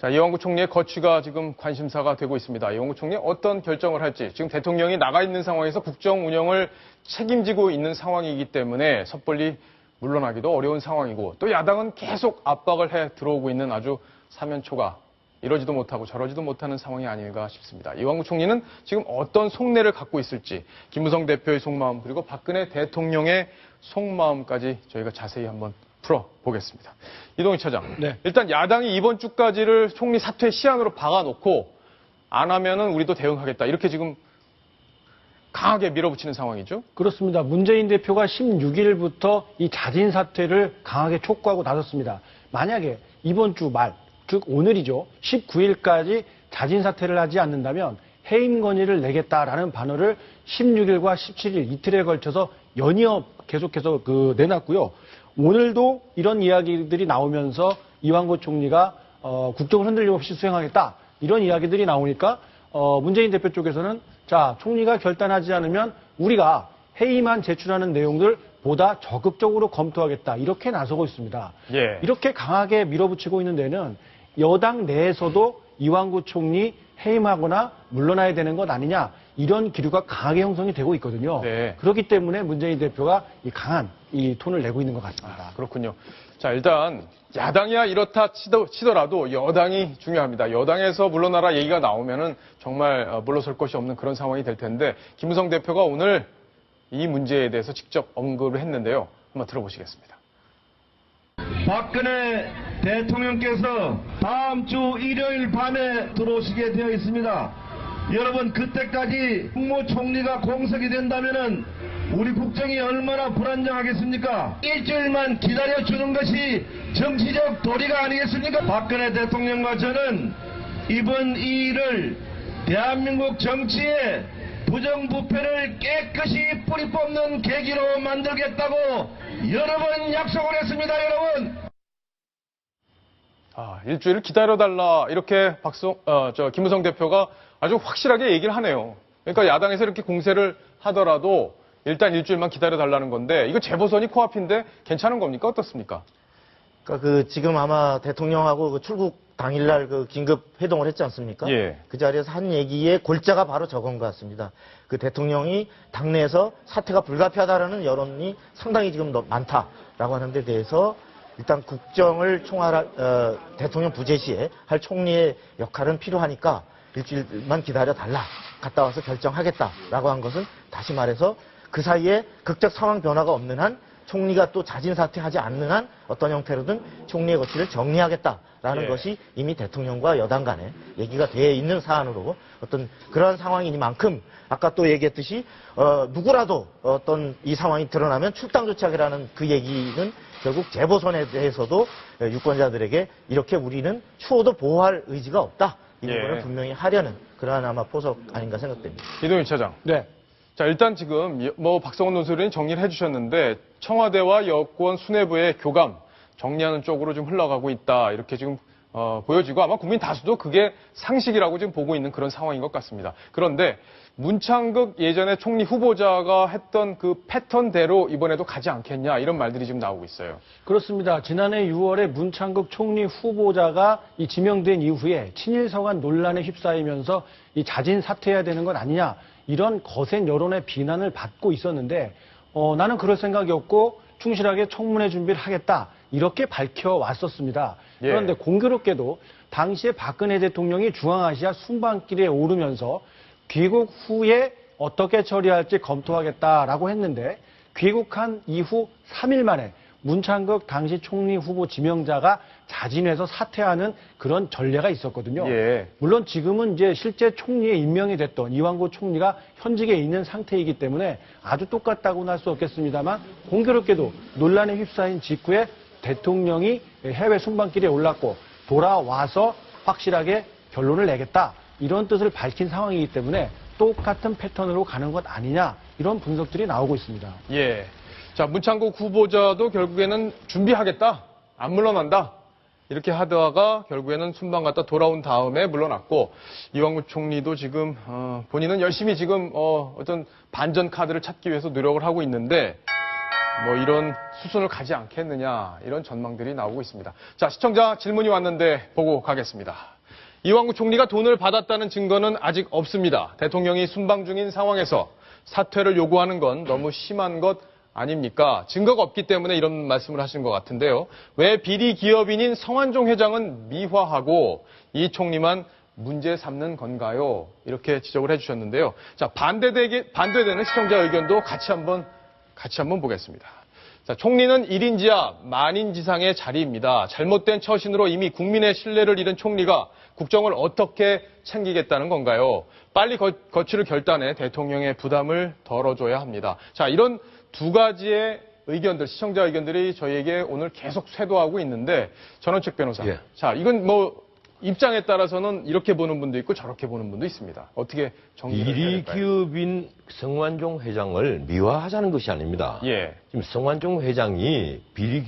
자, 이완구 총리의 거취가 지금 관심사가 되고 있습니다. 이완구 총리 어떤 결정을 할지, 지금 대통령이 나가 있는 상황에서 국정 운영을 책임지고 있는 상황이기 때문에 섣불리 물러나기도 어려운 상황이고, 또 야당은 계속 압박을 해 들어오고 있는 아주 사면초가 이러지도 못하고 저러지도 못하는 상황이 아닐까 싶습니다. 이완구 총리는 지금 어떤 속내를 갖고 있을지, 김무성 대표의 속마음, 그리고 박근혜 대통령의 속마음까지 저희가 자세히 한번 풀어보겠습니다. 이동희 차장. 네. 일단 야당이 이번 주까지를 총리 사퇴 시한으로 박아놓고 안 하면은 우리도 대응하겠다. 이렇게 지금 강하게 밀어붙이는 상황이죠? 그렇습니다. 문재인 대표가 16일부터 이 자진 사퇴를 강하게 촉구하고 나섰습니다. 만약에 이번 주 말, 즉 오늘이죠. 19일까지 자진 사퇴를 하지 않는다면 해임 건의를 내겠다라는 반어를 16일과 17일 이틀에 걸쳐서 연이어 계속해서 내놨고요. 오늘도 이런 이야기들이 나오면서 이완구 총리가 국정을 흔들림 없이 수행하겠다. 이런 이야기들이 나오니까 문재인 대표 쪽에서는 자, 총리가 결단하지 않으면 우리가 회의만 제출하는 내용들 보다 적극적으로 검토하겠다. 이렇게 나서고 있습니다. 예. 이렇게 강하게 밀어붙이고 있는 데는 여당 내에서도 이완구 총리 해임하거나 물러나야 되는 것 아니냐. 이런 기류가 강하게 형성이 되고 있거든요. 네. 그렇기 때문에 문재인 대표가 이 강한 이 톤을 내고 있는 것 같습니다. 그렇군요. 자, 일단 야당이야 이렇다 치더라도 여당이 중요합니다. 여당에서 물러나라 얘기가 나오면은 정말 물러설 것이 없는 그런 상황이 될 텐데, 김무성 대표가 오늘 이 문제에 대해서 직접 언급을 했는데요. 한번 들어보시겠습니다. 박근혜 대통령께서 다음 주 일요일 밤에 들어오시게 되어 있습니다. 여러분, 그때까지 국무총리가 공석이 된다면은 우리 국정이 얼마나 불안정하겠습니까? 일주일만 기다려주는 것이 정치적 도리가 아니겠습니까? 박근혜 대통령과 저는 이번 이 일을 대한민국 정치의 부정부패를 깨끗이 뿌리 뽑는 계기로 만들겠다고 여러 번 약속을 했습니다, 여러분. 일주일 기다려달라 이렇게 김무성 대표가 아주 확실하게 얘기를 하네요. 그러니까 야당에서 이렇게 공세를 하더라도 일단 일주일만 기다려달라는 건데, 이거 재보선이 코앞인데 괜찮은 겁니까? 어떻습니까? 그러니까 지금 아마 대통령하고 출국 당일날 긴급 회동을 했지 않습니까? 예. 그 자리에서 한 얘기의 골자가 바로 저건 것 같습니다. 그 대통령이 당내에서 사퇴가 불가피하다라는 여론이 상당히 지금 많다라고 하는 데 대해서 일단 국정을 대통령 부재 시에 할 총리의 역할은 필요하니까 일주일만 기다려달라. 갔다 와서 결정하겠다라고 한 것은 다시 말해서 그 사이에 극적 상황 변화가 없는 한 총리가 또 자진 사퇴하지 않는 한 어떤 형태로든 총리의 거취를 정리하겠다라는 것이 이미 대통령과 여당 간에 얘기가 되어 있는 사안으로 어떤 그러한 상황이니만큼 아까 또 얘기했듯이 누구라도 어떤 이 상황이 드러나면 출당 조치하기라는 그 얘기는 결국 재보선에 대해서도 유권자들에게 이렇게 우리는 추호도 보호할 의지가 없다. 이 부분을 분명히 하려는 그러한 아마 포석 아닌가 생각됩니다. 이동희 차장. 네. 자, 일단 지금 박성원 논설위원이 정리를 해주셨는데, 청와대와 여권 수뇌부의 교감 정리하는 쪽으로 좀 흘러가고 있다, 이렇게 지금 보여지고, 아마 국민 다수도 그게 상식이라고 지금 보고 있는 그런 상황인 것 같습니다. 그런데 문창극 예전에 총리 후보자가 했던 그 패턴대로 이번에도 가지 않겠냐, 이런 말들이 지금 나오고 있어요. 그렇습니다. 지난해 6월에 문창극 총리 후보자가 이 지명된 이후에 친일 서관 논란에 휩싸이면서 이 자진 사퇴해야 되는 건 아니냐, 이런 거센 여론의 비난을 받고 있었는데, 나는 그럴 생각이 없고 충실하게 청문회 준비를 하겠다, 이렇게 밝혀왔었습니다. 그런데 공교롭게도 당시에 박근혜 대통령이 중앙아시아 순방길에 오르면서 귀국 후에 어떻게 처리할지 검토하겠다라고 했는데, 귀국한 이후 3일 만에 문창극 당시 총리 후보 지명자가 자진해서 사퇴하는 그런 전례가 있었거든요. 물론 지금은 이제 실제 총리에 임명이 됐던 이완구 총리가 현직에 있는 상태이기 때문에 아주 똑같다고는 할 수 없겠습니다만, 공교롭게도 논란에 휩싸인 직후에 대통령이 해외 순방길에 올랐고 돌아와서 확실하게 결론을 내겠다, 이런 뜻을 밝힌 상황이기 때문에 똑같은 패턴으로 가는 것 아니냐, 이런 분석들이 나오고 있습니다. 자, 문창국 후보자도 결국에는 준비하겠다, 안 물러난다, 이렇게 하다가 결국에는 순방 갔다 돌아온 다음에 물러났고, 이완구 총리도 지금 본인은 열심히 지금 어떤 반전 카드를 찾기 위해서 노력을 하고 있는데, 이런 수순을 가지 않겠느냐, 이런 전망들이 나오고 있습니다. 자, 시청자 질문이 왔는데 보고 가겠습니다. 이완구 총리가 돈을 받았다는 증거는 아직 없습니다. 대통령이 순방 중인 상황에서 사퇴를 요구하는 건 너무 심한 것 아닙니까? 증거가 없기 때문에 이런 말씀을 하신 것 같은데요. 왜 비리 기업인인 성완종 회장은 미화하고 이 총리만 문제 삼는 건가요? 이렇게 지적을 해주셨는데요. 자, 반대되는 시청자 의견도 같이 한번 보겠습니다. 자, 총리는 1인 지하 만인 지상의 자리입니다. 잘못된 처신으로 이미 국민의 신뢰를 잃은 총리가 국정을 어떻게 챙기겠다는 건가요? 빨리 거취를 결단해 대통령의 부담을 덜어줘야 합니다. 자, 이런 두 가지의 의견들, 시청자 의견들이 저희에게 오늘 계속 쇄도하고 있는데, 전원책 변호사. 예. 자, 이건 뭐 입장에 따라서는 이렇게 보는 분도 있고 저렇게 보는 분도 있습니다. 어떻게 정리를 해야 비리 될까요? 기업인 성완종 회장을 미화하자는 것이 아닙니다. 예. 지금 성완종 회장이 비리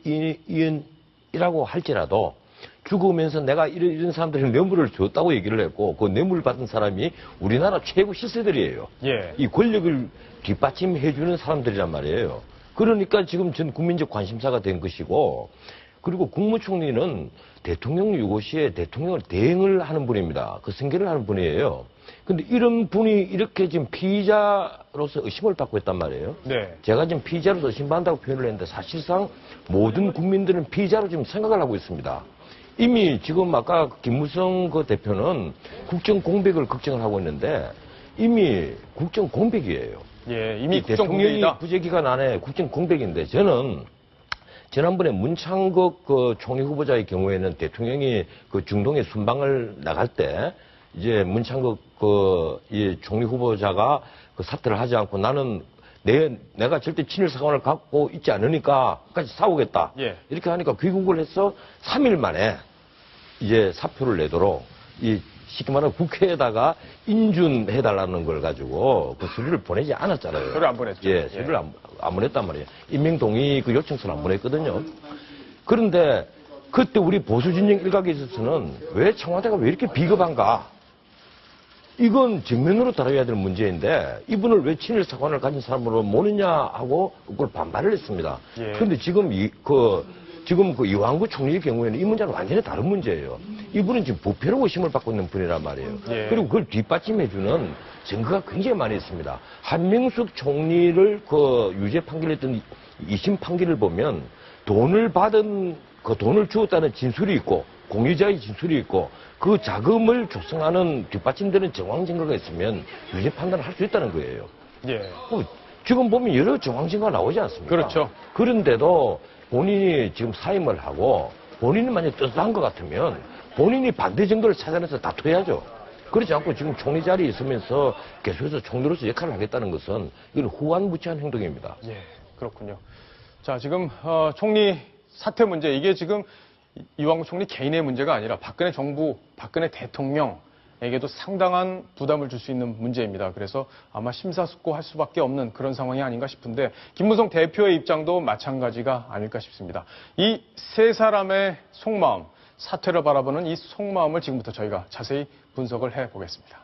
기업인이라고 할지라도 죽으면서 내가 이런 사람들이 뇌물을 줬다고 얘기를 했고 그 뇌물 받은 사람이 우리나라 최고 실세들이에요. 예. 이 권력을 뒷받침해주는 사람들이란 말이에요. 그러니까 지금 전 국민적 관심사가 된 것이고, 그리고 국무총리는 대통령 유고시에 대통령을 대행을 하는 분입니다. 그 승계를 하는 분이에요. 근데 이런 분이 이렇게 지금 피의자로서 의심을 받고 있단 말이에요. 네. 제가 지금 피의자로서 의심받는다고 표현을 했는데 사실상 모든 국민들은 피의자로 지금 생각을 하고 있습니다. 이미 지금 아까 김무성 그 대표는 국정 공백을 걱정을 하고 있는데 이미 국정 공백이에요. 예, 이미 대통령이 국정공백이다. 부재기간 안에 국정 공백인데 저는 지난번에 문창극 그 총리 후보자의 경우에는 대통령이 그 중동에 순방을 나갈 때 이제 문창극 이 총리 후보자가 그 사퇴를 하지 않고 나는 내가 절대 친일 사관을 갖고 있지 않으니까 끝까지 싸우겠다. 예. 이렇게 하니까 귀국을 해서 3일 만에 이제 사표를 내도록 쉽게 말하면 국회에다가 인준해달라는 걸 가지고 그 서류를 보내지 않았잖아요. 서류 안 보냈죠. 예, 서류를 안 보냈단 말이에요. 임명동의 그 요청서를 안 보냈거든요. 그런데 그때 우리 보수진영 일각에 있어서는 왜 청와대가 왜 이렇게 비겁한가? 이건 정면으로 다뤄야 될 문제인데 이분을 왜 친일 사관을 가진 사람으로 모느냐 하고 그걸 반발을 했습니다. 예. 그런데 지금 지금 그 이완구 총리의 경우에는 이 문제는 완전히 다른 문제예요. 이분은 지금 부패로 의심을 받고 있는 분이란 말이에요. 예. 그리고 그걸 뒷받침해주는 증거가 굉장히 많이 있습니다. 한명숙 총리를 그 유죄 판결했던 2심 판결을 보면 돈을 받은 그 돈을 주었다는 진술이 있고 공유자의 진술이 있고 그 자금을 조성하는 뒷받침되는 정황 증거가 있으면 유죄 판단을 할 수 있다는 거예요. 예. 지금 보면 여러 정황 증거가 나오지 않습니까? 그렇죠. 그런데도 본인이 지금 사임을 하고 본인이 만약 뜻한 것 같으면 본인이 반대 증거를 찾아내서 다투어야죠. 그렇지 않고 지금 총리 자리에 있으면서 계속해서 총리로서 역할을 하겠다는 것은 이건 후안무치한 행동입니다. 예, 그렇군요. 자, 지금 총리 사퇴 문제, 이게 지금 이완구 총리 개인의 문제가 아니라 박근혜 정부, 박근혜 대통령에게도 상당한 부담을 줄 수 있는 문제입니다. 그래서 아마 심사숙고할 수밖에 없는 그런 상황이 아닌가 싶은데, 김무성 대표의 입장도 마찬가지가 아닐까 싶습니다. 이 세 사람의 속마음, 사퇴를 바라보는 이 속마음을 지금부터 저희가 자세히 분석을 해보겠습니다.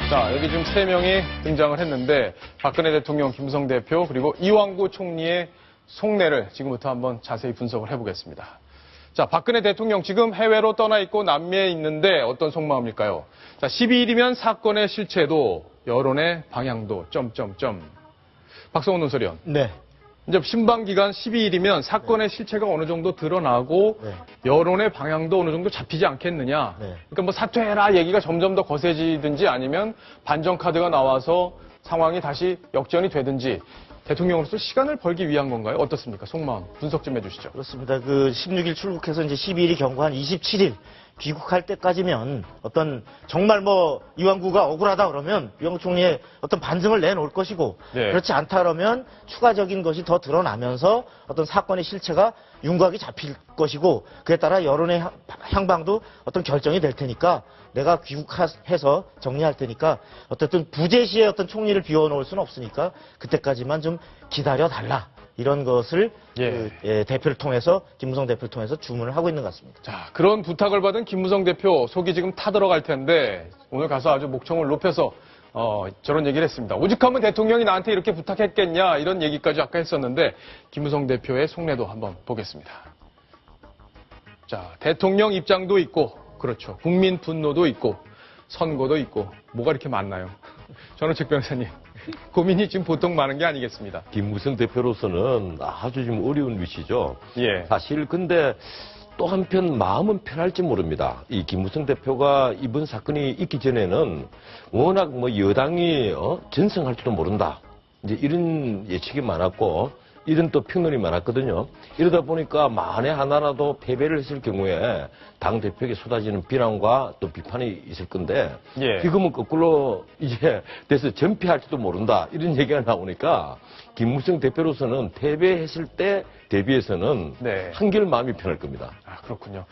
자, 여기 지금 3명이 등장을 했는데 박근혜 대통령, 김무성 대표, 그리고 이완구 총리의 속내를 지금부터 한번 자세히 분석을 해보겠습니다. 자, 박근혜 대통령 지금 해외로 떠나 있고 남미에 있는데 어떤 속마음일까요? 자, 12일이면 사건의 실체도 여론의 방향도 점점점. 박성훈 논설위원. 네. 이제 신방 기간 12일이면 사건의 실체가 어느 정도 드러나고 네. 여론의 방향도 어느 정도 잡히지 않겠느냐. 네. 그러니까 뭐 사퇴해라 얘기가 점점 더 거세지든지 아니면 반전 카드가 나와서 상황이 다시 역전이 되든지 대통령으로서 시간을 벌기 위한 건가요? 어떻습니까? 속마음 분석 좀 해주시죠. 그렇습니다. 그 16일 출국해서 이제 12일이 경과한 27일 귀국할 때까지면 어떤 정말 뭐 이완구가 억울하다 그러면 이완구 총리의 어떤 반증을 내놓을 것이고 네. 그렇지 않다 그러면 추가적인 것이 더 드러나면서 어떤 사건의 실체가 윤곽이 잡힐 것이고 그에 따라 여론의 향방도 어떤 결정이 될 테니까 내가 귀국해서 정리할 테니까 어쨌든 부재시에 어떤 총리를 비워놓을 수는 없으니까 그때까지만 좀 기다려달라. 이런 것을 대표를 통해서 김무성 대표를 통해서 주문을 하고 있는 것 같습니다. 자, 그런 부탁을 받은 김무성 대표 속이 지금 타들어갈 텐데 오늘 가서 아주 목청을 높여서 저런 얘기를 했습니다. 오죽하면 대통령이 나한테 이렇게 부탁했겠냐 이런 얘기까지 아까 했었는데 김무성 대표의 속내도 한번 보겠습니다. 자, 대통령 입장도 있고 그렇죠. 국민 분노도 있고 선거도 있고 뭐가 이렇게 많나요? 전원책 변호사님. 고민이 지금 보통 많은 게 아니겠습니다. 김무성 대표로서는 아주 좀 어려운 위치죠. 예. 사실 근데 또 한편 마음은 편할지 모릅니다. 이 김무성 대표가 이번 사건이 있기 전에는 워낙 뭐 여당이 전승할지도 모른다. 이제 이런 예측이 많았고 이런 또 평론이 많았거든요. 이러다 보니까 만에 하나라도 패배를 했을 경우에 당 대표에게 쏟아지는 비난과 또 비판이 있을 건데 예. 지금은 거꾸로 이제 돼서 전패할지도 모른다 이런 얘기가 나오니까 김무성 대표로서는 패배했을 때 대비해서는 네. 한결 마음이 편할 겁니다. 아, 그렇군요.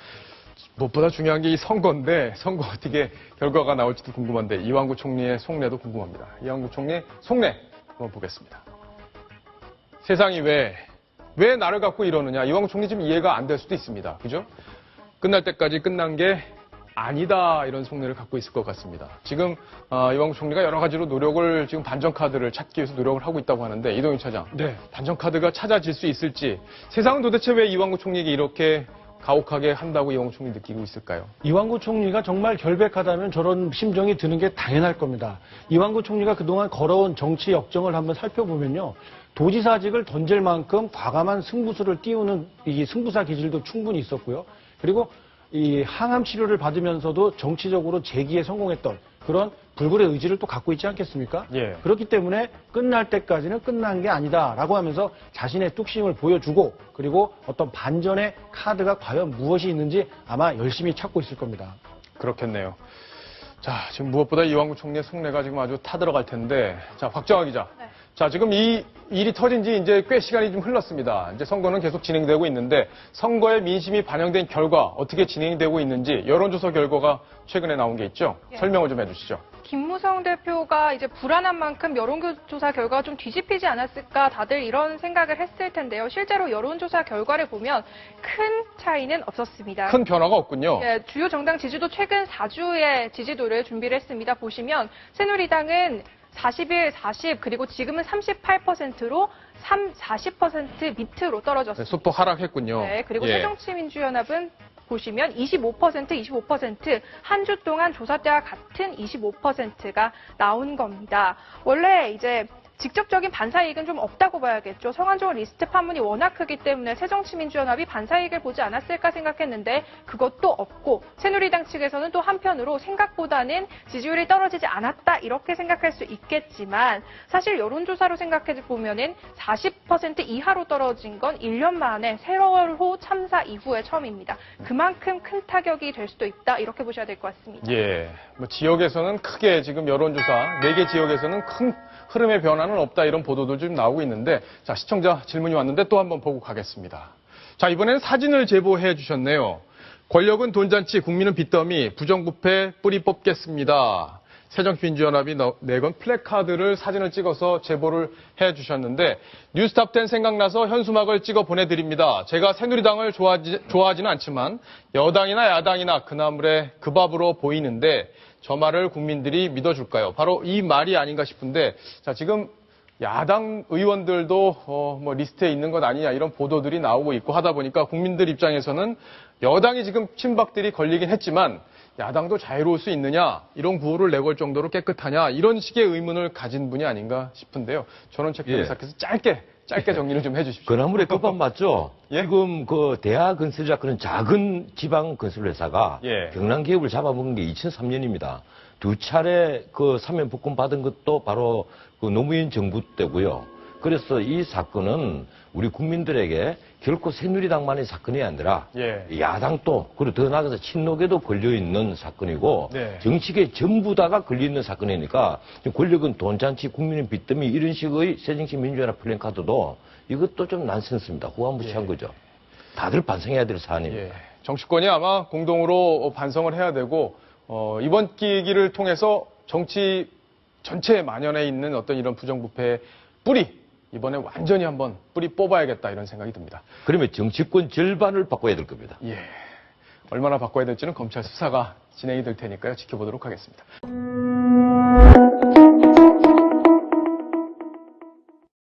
무엇보다 중요한 게 이 선거인데 선거 어떻게 결과가 나올지도 궁금한데 이완구 총리의 속내도 궁금합니다. 이완구 총리의 속내 한번 보겠습니다. 세상이 왜 나를 갖고 이러느냐. 이완구 총리 지금 이해가 안 될 수도 있습니다. 그죠? 끝날 때까지 끝난 게 아니다 이런 속내를 갖고 있을 것 같습니다. 지금 이완구 총리가 여러 가지로 노력을 지금 반전 카드를 찾기 위해서 노력을 하고 있다고 하는데 이동윤 차장, 네. 반전 카드가 찾아질 수 있을지 세상은 도대체 왜 이완구 총리에게 이렇게 가혹하게 한다고 이완구 총리 느끼고 있을까요? 이완구 총리가 정말 결백하다면 저런 심정이 드는 게 당연할 겁니다. 이완구 총리가 그동안 걸어온 정치 역정을 한번 살펴보면요. 도지사직을 던질 만큼 과감한 승부수를 띄우는 이 승부사 기질도 충분히 있었고요. 그리고 이 항암 치료를 받으면서도 정치적으로 재기에 성공했던 그런 불굴의 의지를 또 갖고 있지 않겠습니까? 예. 그렇기 때문에 끝날 때까지는 끝난 게 아니다라고 하면서 자신의 뚝심을 보여주고 그리고 어떤 반전의 카드가 과연 무엇이 있는지 아마 열심히 찾고 있을 겁니다. 그렇겠네요. 자, 지금 무엇보다 이완구 총리의 속내가 지금 아주 타들어갈 텐데, 자, 박정아 기자. 네. 자, 지금 이 일이 터진 지 이제 꽤 시간이 좀 흘렀습니다. 이제 선거는 계속 진행되고 있는데, 선거에 민심이 반영된 결과 어떻게 진행되고 있는지 여론조사 결과가 최근에 나온 게 있죠. 예. 설명을 좀 해주시죠. 김무성 대표가 이제 불안한 만큼 여론조사 결과가 좀 뒤집히지 않았을까 다들 이런 생각을 했을 텐데요. 실제로 여론조사 결과를 보면 큰 차이는 없었습니다. 큰 변화가 없군요. 예, 주요 정당 지지도 최근 4주의 지지도를 준비를 했습니다. 보시면 새누리당은 41, 40 그리고 지금은 38%로 40% 밑으로 떨어졌습니다. 네, 소폭 하락했군요. 네, 그리고 예. 새정치민주연합은 보시면 25%, 한 주 동안 조사 때와 같은 25%가 나온 겁니다. 원래 이제 직접적인 반사이익은 좀 없다고 봐야겠죠. 성한종 리스트 판문이 워낙 크기 때문에 새정치민주연합이 반사이익을 보지 않았을까 생각했는데 그것도 없고 새누리당 측에서는 또 한편으로 생각보다는 지지율이 떨어지지 않았다 이렇게 생각할 수 있겠지만 사실 여론조사로 생각해 보면은 40% 이하로 떨어진 건 1년 만에 세월호 참사 이후에 처음입니다. 그만큼 큰 타격이 될 수도 있다 이렇게 보셔야 될 것 같습니다. 예. 뭐 지역에서는 크게 지금 여론조사 4개 지역에서는 큰 흐름의 변화는 없다 이런 보도들 좀 나오고 있는데 자 시청자 질문이 왔는데 또 한번 보고 가겠습니다. 자 이번에는 사진을 제보해 주셨네요. 권력은 돈잔치 국민은 빚더미 부정부패 뿌리 뽑겠습니다. 새정치민주연합이 내건 플래카드를 사진을 찍어서 제보를 해 주셨는데 뉴스탑10 생각나서 현수막을 찍어 보내드립니다. 제가 새누리당을 좋아하지는 않지만 여당이나 야당이나 그 나물에 그 밥으로 보이는데 저 말을 국민들이 믿어줄까요? 바로 이 말이 아닌가 싶은데 자 지금 야당 의원들도 뭐 리스트에 있는 것 아니냐 이런 보도들이 나오고 있고 하다 보니까 국민들 입장에서는 여당이 지금 친박들이 걸리긴 했지만 야당도 자유로울 수 있느냐 이런 구호를 내걸 정도로 깨끗하냐 이런 식의 의문을 가진 분이 아닌가 싶은데요. 전원책 변호사께서 짧게 정리를 좀 해주십시오. 그나물의 끝밥 맞죠? 예? 지금 그 대하 건설이라 그런 작은 지방 건설 회사가 예. 경남 기업을 잡아먹은 게 2003년입니다. 2차례 그 사면 복권 받은 것도 바로 그 노무현 정부 때고요. 그래서 이 사건은 우리 국민들에게 결코 새누리당만의 사건이 아니라 예. 야당도 그리고 더 나아가서 친노계도 걸려있는 사건이고 네. 정치계 전부 다가 걸려있는 사건이니까 권력은 돈잔치 국민의 빚더미 이런 식의 새정치민주연합 플랜카드도 이것도 좀 난센스입니다. 후한무치한 거죠. 다들 반성해야 될 사안입니다. 예. 정치권이 아마 공동으로 반성을 해야 되고 이번 계기를 통해서 정치 전체에 만연해 있는 어떤 이런 부정부패의 뿌리 이번에 완전히 한번 뿌리 뽑아야겠다 이런 생각이 듭니다. 그러면 정치권 절반을 바꿔야 될 겁니다. 예. 얼마나 바꿔야 될지는 검찰 수사가 진행이 될 테니까요. 지켜보도록 하겠습니다.